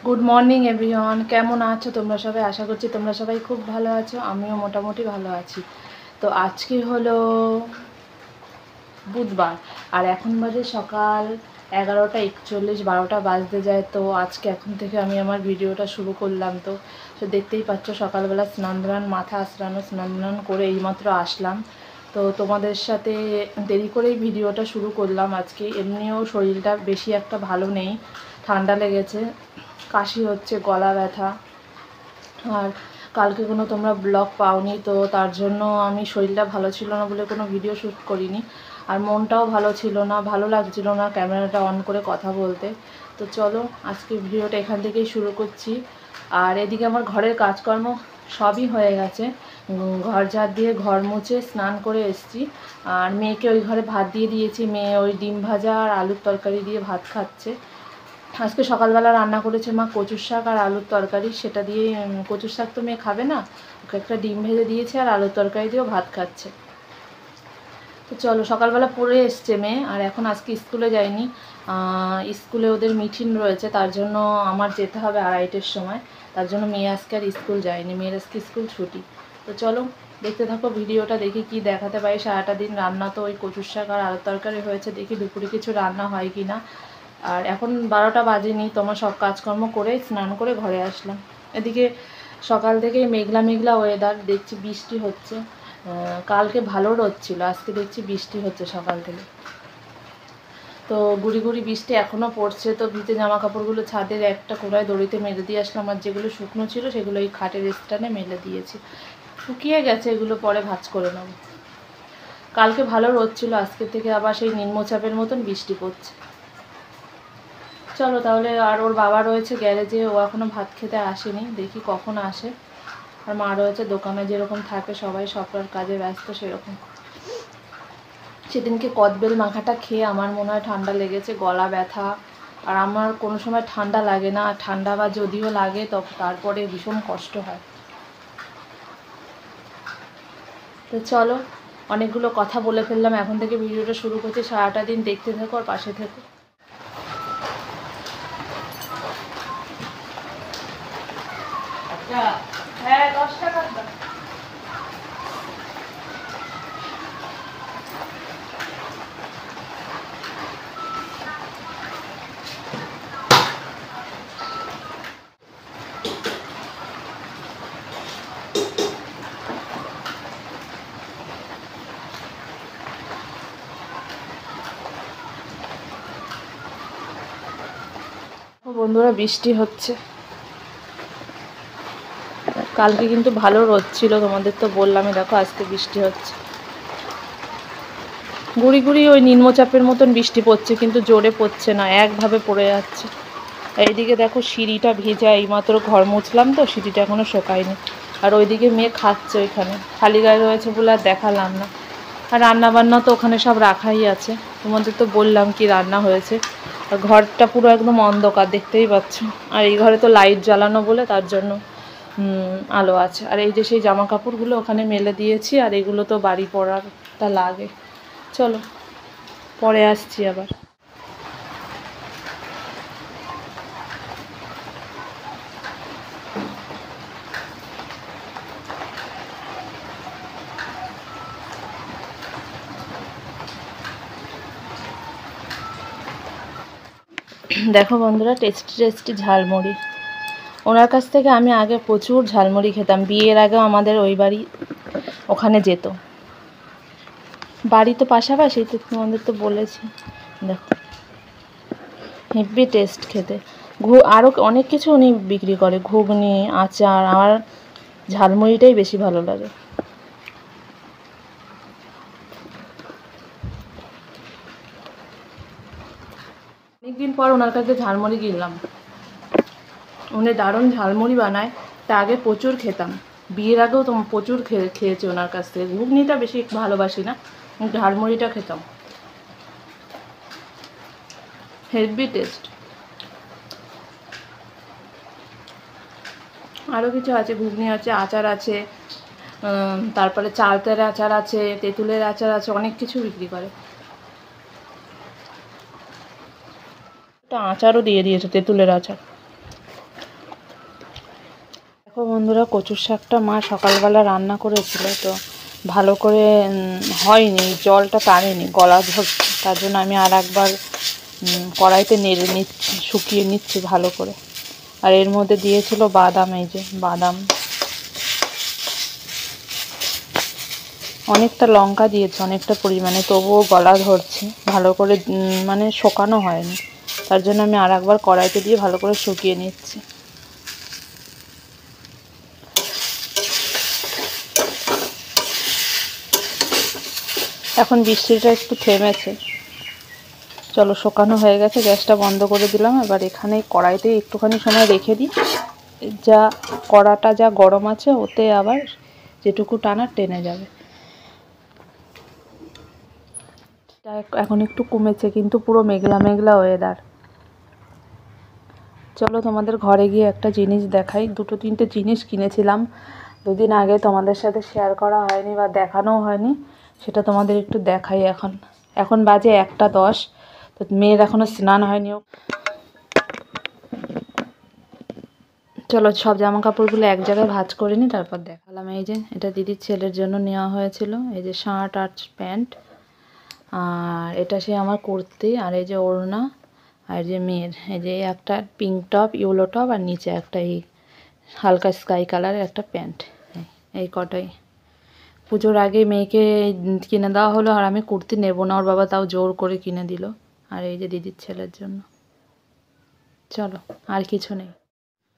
Good morning everyone, কেমন আছো তোমরা সবাই? আশা করছি তোমরা সবাই খুব ভালো আছো, আমিও মোটামুটি ভালো আছি। তো আজকে হলো বুধবার আর এখন বাজে সকাল 11:41, 12টা বাজতে যায়। তো আজকে এখন থেকে আমি আমার ভিডিওটা শুরু করলাম। তো দেখতেই পাচ্ছ সকালবেলা মাথা আঁচড়ানো স্নান করে এইমাত্র আসলাম। তো তোমাদের সাথে দেরি করেই ভিডিওটা শুরু করলাম আজকে। এমনিও শরীরটা বেশি একটা ভালো নেই, ঠান্ডা লেগেছে, কাশি হচ্ছে, গলা ব্যথা। আর কালকে কোনো তোমরা ব্লগ পাওনি, তো তার জন্য আমি শরীরটা ভালো ছিল না বলে কোনো ভিডিও শ্যুট করিনি। আর মনটাও ভালো ছিল না, ভালো লাগছিল না ক্যামেরাটা অন করে কথা বলতে। তো চলো আজকে ভিডিওটা এখান থেকেই শুরু করছি। আর এদিকে আমার ঘরের কাজকর্ম সবই হয়ে গেছে। ঘর ঝাড় দিয়ে ঘর মুছে স্নান করে এসেছি। আর মেয়েকে ওই ঘরে ভাত দিয়ে দিয়েছি, মেয়ে ওই ডিম ভাজা আর আলুর তরকারি দিয়ে ভাত খাচ্ছে। আজকে সকালবেলা রান্না করেছে মা কচুর শাক আর আলুর তরকারি, সেটা দিয়ে কচুর শাক তো মেয়ে খাবে না, ওকে একটা ডিম ভেজে দিয়েছে আর আলুর তরকারি দিয়েও ভাত খাচ্ছে। তো চলো, সকালবেলা পড়ে এসছে মেয়ে, আর এখন আজকে স্কুলে যায়নি। স্কুলে ওদের মিটিং রয়েছে, তার জন্য আমার যেতে হবে 2:30-এর সময়। তার জন্য মেয়ে আজকে আর স্কুল যায়নি, মেয়ের আজকে স্কুল ছুটি। তো চলো দেখতে থাকো ভিডিওটা, দেখি কি দেখাতে পারি। সারাটা দিন রান্না তো ওই কচুর শাক আর আলুর তরকারি হয়েছে, দেখি দুপুরে কিছু রান্না হয় কি না। আর এখন 12টা বাজেনি, তোমার সব কাজকর্ম করে স্নান করে ঘরে আসলাম। এদিকে সকাল থেকে মেঘলা মেঘলা ওয়েদার, দেখছি বৃষ্টি হচ্ছে। কালকে ভালো রোদ ছিল, আজকে দেখছি বৃষ্টি হচ্ছে সকাল থেকে। তো গুড়ি গুড়ি বৃষ্টি এখনও পড়ছে। তো ভিজে জামা কাপড়গুলো ছাদের একটা কোড়ায় দড়িতে মেলে দিয়ে আসলাম, আর যেগুলো শুকনো ছিল সেগুলো এই খাটের স্ট্যান্ডে মেলে দিয়েছি। শুকিয়ে গেছে, এগুলো পরে ভাঁজ করে নেব। কালকে ভালো রোদ ছিল, আজকে থেকে আবার সেই নিম্নচাপের মতন বৃষ্টি পড়ছে। চলো তাহলে, আর ওর বাবা রয়েছে গ্যারেজে, ও এখনও ভাত খেতে আসেনি, দেখি কখন আসে। আর মা রয়েছে দোকানে, যেরকম থাকে সবাই সবটার কাজে ব্যস্ত সেরকম। সেদিনকে কদবেল মাখাটা খেয়ে আমার মনে হয় ঠান্ডা লেগেছে, গলা ব্যথা। আর আমার কোনো সময় ঠান্ডা লাগে না, ঠান্ডা বা যদিও লাগে তো তারপরে ভীষণ কষ্ট হয়। তো চলো, অনেকগুলো কথা বলে ফেললাম, এখন থেকে ভিডিওটা শুরু করছি। সারাটা দিন দেখতে থেকো আর পাশে থেকো। হ্যাঁ, 10 টাকা দাও। বন্ধুরা, বৃষ্টি হচ্ছে। কালকে কিন্তু ভালো রোদ ছিল, তোমাদের তো বললামই। দেখো আজকে বৃষ্টি হচ্ছে, গুড়ি গুড়ি ওই নিম্নচাপের মতন বৃষ্টি পড়ছে, কিন্তু জোরে পড়ছে না, একভাবে পড়ে যাচ্ছে। এইদিকে দেখো সিঁড়িটা ভেজা, এইমাত্র ঘর মুছলাম তো সিঁড়িটা এখনও শোকায়নি। আর ওইদিকে মেয়ে খাচ্ছে, ওইখানে খালি গায়ে রয়েছে বলে আর দেখালাম না। আর রান্নাবান্না তো ওখানে সব রাখাই আছে, তোমাদের তো বললাম কি রান্না হয়েছে। আর ঘরটা পুরো একদম অন্ধকার, দেখতেই পাচ্ছ। আর এই ঘরে তো লাইট জ্বালানো বলে তার জন্য আলো আছে। আর এই যে সেই জামা কাপড়গুলো ওখানে মেলে দিয়েছি, আর এগুলো তো বাড়ি পরারটা লাগে। চলো পরে আসছি আবার। দেখো বন্ধুরা, টেস্টি টেস্টি ঝালমুড়ি। ওনার কাছ থেকে আমি আগে প্রচুর ঝালমুড়ি খেতাম, বিয়ের আগেও আমাদের ওই বাড়ি ওখানে যেত। বাড়ি তো পাশাপাশি, তো তোমাদের তো বলেছি। দেখো হেভি টেস্ট খেতে। আরও অনেক কিছু উনি বিক্রি করে, ঘুগনি, আচার। আমার ঝালমুড়িটাই বেশি ভালো লাগে। অনেকদিন পর ওনার কাছে ঝালমুড়ি কিনলাম, উনি দারুণ ঝালমুড়ি বানায়। তা আগে প্রচুর খেতাম, বিয়ের আগেও তো প্রচুর খেয়েছি ওনার কাছ থেকে। ঘুগনিটা বেশি ভালোবাসি না, ঝালমুড়িটা খেতাম, হেভি টেস্ট। আরও কিছু আছে, ঘুগনি আছে, আচার আছে, তারপরে চালতার আচার আছে, তেঁতুলের আচার আছে, অনেক কিছু বিক্রি করে। একটা আচারও দিয়ে দিয়েছে, তেঁতুলের আচার। দেখো বন্ধুরা, কচুর শাকটা মা সকালবেলা রান্না করেছিল, তো ভালো করে হয়নি, জলটা টানেনি, গলা ধরছে। তার জন্য আমি আর একবার কড়াইতে নেড়ে নিচ্ছি, শুকিয়ে নিচ্ছি ভালো করে। আর এর মধ্যে দিয়েছিল বাদাম, এই যে বাদাম, অনেকটা লঙ্কা দিয়েছে, অনেকটা পরিমাণে, তবুও গলা ধরছে, ভালো করে মানে শোকানো হয়নি। তার জন্য আমি আর একবার কড়াইতে দিয়ে ভালো করে শুকিয়ে নিচ্ছি। এখন বৃষ্টিটা একটু থেমেছে, চলো শোকানো হয়ে গেছে, গ্যাসটা বন্ধ করে দিলাম। এবার এখানে কড়াইতে একটুখানি সময় রেখে দিই, যা কড়াটা যা গরম আছে ওতে আবার যেটুকু টানা টেনে যাবে। এখন একটু কমেছে, কিন্তু পুরো মেঘলা মেঘলা ওয়েদার। চলো তোমাদের ঘরে গিয়ে একটা জিনিস দেখাই। 2-3টে জিনিস কিনেছিলাম দুদিন আগে, তোমাদের সাথে শেয়ার করা হয়নি বা দেখানোও হয়নি, সেটা তোমাদের একটু দেখাই। এখন বাজে 1টা 10, তো মেয়ের এখনও স্নান হয়নি। চলো সব জামা কাপড়গুলো এক জায়গায় ভাঁজ করে নিই, তারপর দেখালাম। এই যে এটা দিদির ছেলের জন্য নেওয়া হয়েছিল, এই যে শার্ট আর প্যান্ট, আর এটা সে আমার কুর্তি, আর এই যে ওড়না, আর যে মেয়ের এই যে একটা পিঙ্ক টপ, ইয়েলো টপ, আর নিচে একটা এই হালকা স্কাই কালারের একটা প্যান্ট। এই কটাই পুজোর আগে মেয়েকে কিনে দেওয়া হলো, আর আমি কুর্তি নেবো না, ওর বাবা তাও জোর করে কিনে দিল। আর এই যে দিদির ছেলের জন্য। চলো, আর কিছু নেই।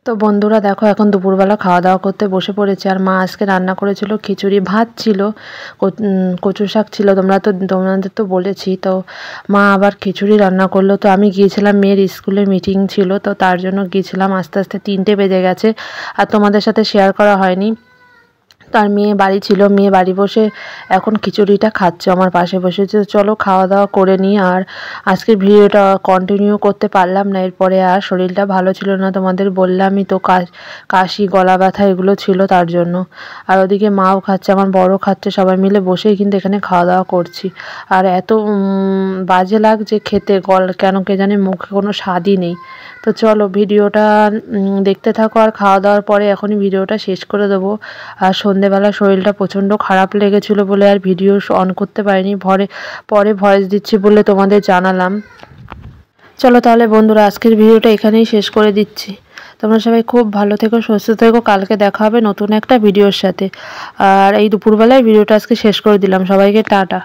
তো বন্ধুরা দেখো, এখন দুপুরবেলা খাওয়া দাওয়া করতে বসে পড়েছে। আর মা আজকে রান্না করেছিল খিচুড়ি, ভাত ছিল, কচু শাক ছিল, তোমাদের তো বলেছি। তো মা আবার খিচুড়ি রান্না করলো। তো আমি গিয়েছিলাম, মেয়ের স্কুলে মিটিং ছিল, তো তার জন্য গিয়েছিলাম। আস্তে আস্তে 3টে বেজে গেছে, আর তোমাদের সাথে শেয়ার করা হয়নি। তার মেয়ে বাড়ি ছিল, মেয়ে বাড়ি বসে এখন খিচুড়িটা খাচ্ছে আমার পাশে বসে। চলো খাওয়া দাওয়া করে নিই। আর আজকের ভিডিওটা কন্টিনিউ করতে পারলাম না, এরপরে আর শরীরটা ভালো ছিল না, তোমাদের বললামই তো, কাশি, গলা ব্যথা এগুলো ছিল, তার জন্য। আর ওদিকে মাও খাচ্ছে, আমার বড় খাচ্ছে, সবাই মিলে বসেই কিন্তু এখানে খাওয়া দাওয়া করছি। আর এত বাজে লাগছে খেতে, কেন কে জানে মুখে কোনো স্বাদই নেই। তো চলো ভিডিওটা দেখতে থাকো, আর খাওয়া দাওয়ার পরে এখনই ভিডিওটা শেষ করে দেবো। আর সন্ধেবেলা শরীরটা প্রচণ্ড খারাপ লেগেছিলো বলে আর ভিডিও অন করতে পারিনি, পরে ভয়েস দিচ্ছি বলে তোমাদের জানালাম। চলো তাহলে বন্ধুরা, আজকের ভিডিওটা এখানেই শেষ করে দিচ্ছি। তোমরা সবাই খুব ভালো থেকো, সুস্থ থেকো। কালকে দেখা হবে নতুন একটা ভিডিওর সাথে। আর এই দুপুরবেলায় ভিডিওটা আজকে শেষ করে দিলাম। সবাইকে টাটা।